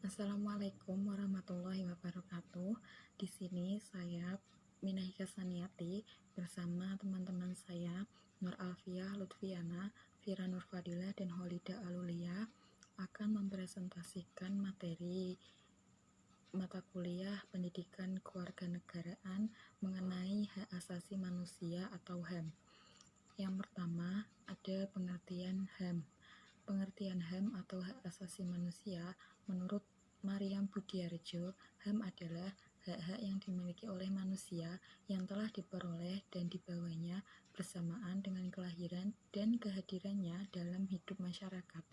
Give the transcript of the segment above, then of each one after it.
Assalamualaikum warahmatullahi wabarakatuh. Di sini saya Minahika Saniati bersama teman-teman saya Nur Alfiah Lutfiana, Fira Nurfadilah, dan Holida Alulia akan mempresentasikan materi mata kuliah Pendidikan Kewarganegaraan mengenai Hak Asasi Manusia atau HAM. Yang pertama ada pengertian HAM. Pengertian HAM atau hak asasi manusia menurut Mariam Budiarjo, HAM adalah hak-hak yang dimiliki oleh manusia yang telah diperoleh dan dibawanya bersamaan dengan kelahiran dan kehadirannya dalam hidup masyarakat.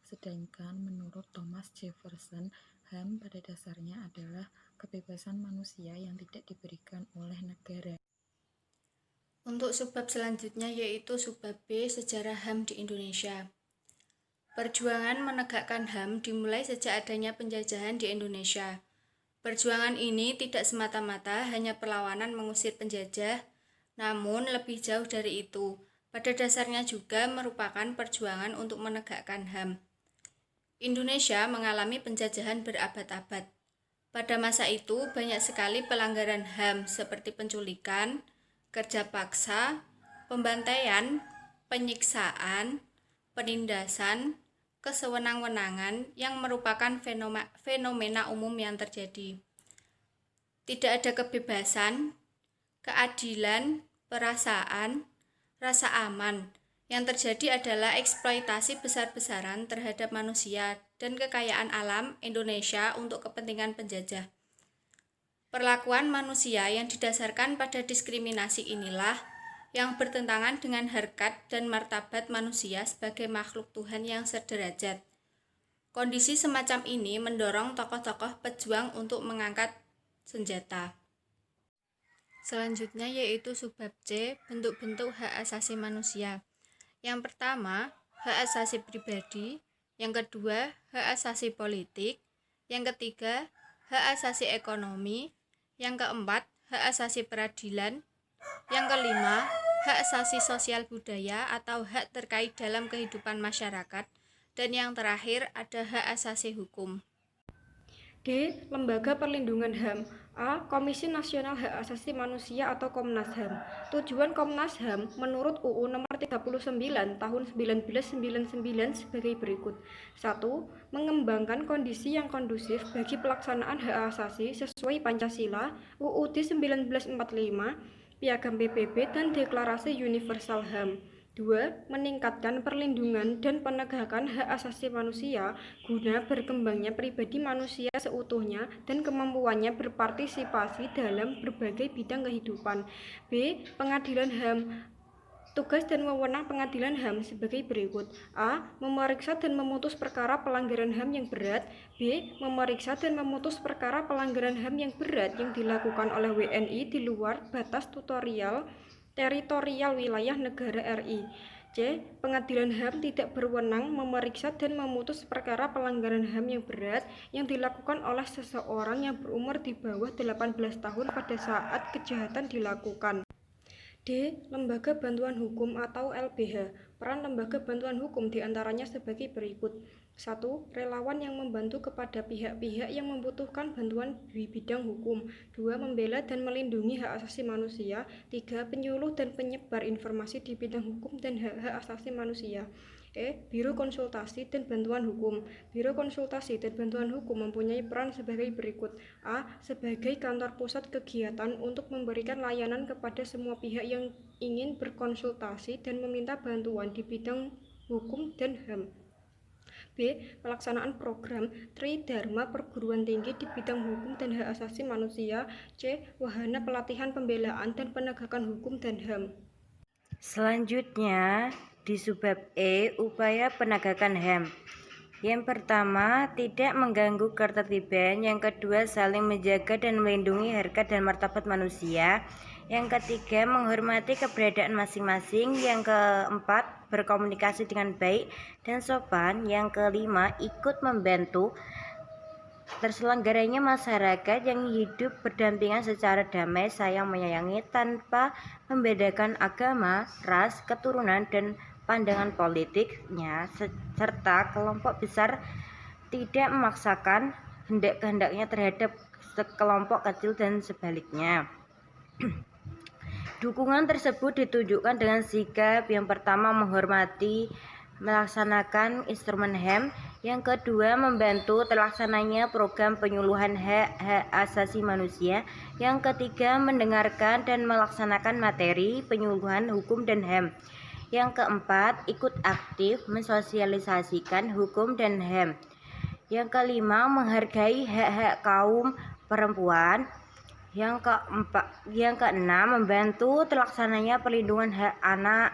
Sedangkan menurut Thomas Jefferson, HAM pada dasarnya adalah kebebasan manusia yang tidak diberikan oleh negara. Untuk subbab selanjutnya yaitu subbab B, sejarah HAM di Indonesia. Perjuangan menegakkan HAM dimulai sejak adanya penjajahan di Indonesia. Perjuangan ini tidak semata-mata hanya perlawanan mengusir penjajah, namun lebih jauh dari itu. Pada dasarnya juga merupakan perjuangan untuk menegakkan HAM. Indonesia mengalami penjajahan berabad-abad. Pada masa itu banyak sekali pelanggaran HAM seperti penculikan, kerja paksa, pembantaian, penyiksaan, penindasan, kesewenang-wenangan yang merupakan fenomena umum yang terjadi. Tidak ada kebebasan, keadilan, perasaan, rasa aman. Yang terjadi adalah eksploitasi besar-besaran terhadap manusia dan kekayaan alam Indonesia untuk kepentingan penjajah. Perlakuan manusia yang didasarkan pada diskriminasi inilah yang bertentangan dengan harkat dan martabat manusia sebagai makhluk Tuhan yang sederajat. Kondisi semacam ini mendorong tokoh-tokoh pejuang untuk mengangkat senjata. Selanjutnya yaitu subbab C, bentuk-bentuk hak asasi manusia. Yang pertama, hak asasi pribadi. Yang kedua, hak asasi politik. Yang ketiga, hak asasi ekonomi. Yang keempat, hak asasi peradilan. Yang kelima, hak asasi sosial budaya atau hak terkait dalam kehidupan masyarakat. Dan yang terakhir ada hak asasi hukum. D. Lembaga Perlindungan HAM. A. Komisi Nasional Hak Asasi Manusia atau Komnas HAM. Tujuan Komnas HAM menurut UU Nomor 39 Tahun 1999 sebagai berikut. 1. Mengembangkan kondisi yang kondusif bagi pelaksanaan hak asasi sesuai Pancasila, UUD 1945, Piagam PBB, dan Deklarasi Universal HAM. 2. Meningkatkan perlindungan dan penegakan hak asasi manusia guna berkembangnya pribadi manusia seutuhnya dan kemampuannya berpartisipasi dalam berbagai bidang kehidupan. B. Pengadilan HAM. Tugas dan wewenang pengadilan HAM sebagai berikut. A. Memeriksa dan memutus perkara pelanggaran HAM yang berat. B. Memeriksa dan memutus perkara pelanggaran HAM yang berat yang dilakukan oleh WNI di luar batas teritorial wilayah negara RI. C. Pengadilan HAM tidak berwenang memeriksa dan memutus perkara pelanggaran HAM yang berat yang dilakukan oleh seseorang yang berumur di bawah 18 tahun pada saat kejahatan dilakukan. D. Lembaga Bantuan Hukum atau LBH. Peran lembaga bantuan hukum diantaranya sebagai berikut. 1. Relawan yang membantu kepada pihak-pihak yang membutuhkan bantuan di bidang hukum. 2. Membela dan melindungi hak asasi manusia. 3. Penyuluh dan penyebar informasi di bidang hukum dan hak-hak asasi manusia. Biro Konsultasi dan Bantuan Hukum. Biro Konsultasi dan Bantuan Hukum mempunyai peran sebagai berikut. A. Sebagai kantor pusat kegiatan untuk memberikan layanan kepada semua pihak yang ingin berkonsultasi dan meminta bantuan di bidang hukum dan HAM. B. Pelaksanaan program Tridharma perguruan tinggi di bidang hukum dan hak asasi manusia. C. Wahana pelatihan pembelaan dan penegakan hukum dan HAM. Selanjutnya, di subbab E, upaya penegakan HAM. Yang pertama, tidak mengganggu ketertiban. Yang kedua, saling menjaga dan melindungi harkat dan martabat manusia. Yang ketiga, menghormati keberadaan masing-masing. Yang keempat, berkomunikasi dengan baik dan sopan. Yang kelima, ikut membantu terselenggaranya masyarakat yang hidup berdampingan secara damai, sayang menyayangi tanpa membedakan agama, ras, keturunan, dan pandangan politiknya, serta kelompok besar tidak memaksakan kehendak-kehendaknya terhadap sekelompok kecil dan sebaliknya. Dukungan tersebut ditunjukkan dengan sikap yang pertama menghormati melaksanakan instrumen HAM, yang kedua membantu terlaksananya program penyuluhan hak-hak asasi manusia, yang ketiga mendengarkan dan melaksanakan materi penyuluhan hukum dan HAM, yang keempat ikut aktif mensosialisasikan hukum dan HAM, yang kelima menghargai hak-hak kaum perempuan, yang keenam membantu terlaksananya perlindungan hak anak.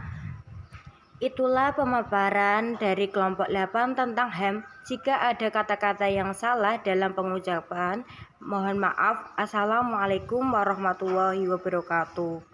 Itulah pemaparan dari kelompok 8 tentang HAM. Jika ada kata-kata yang salah dalam pengucapan, mohon maaf. Assalamualaikum warahmatullahi wabarakatuh.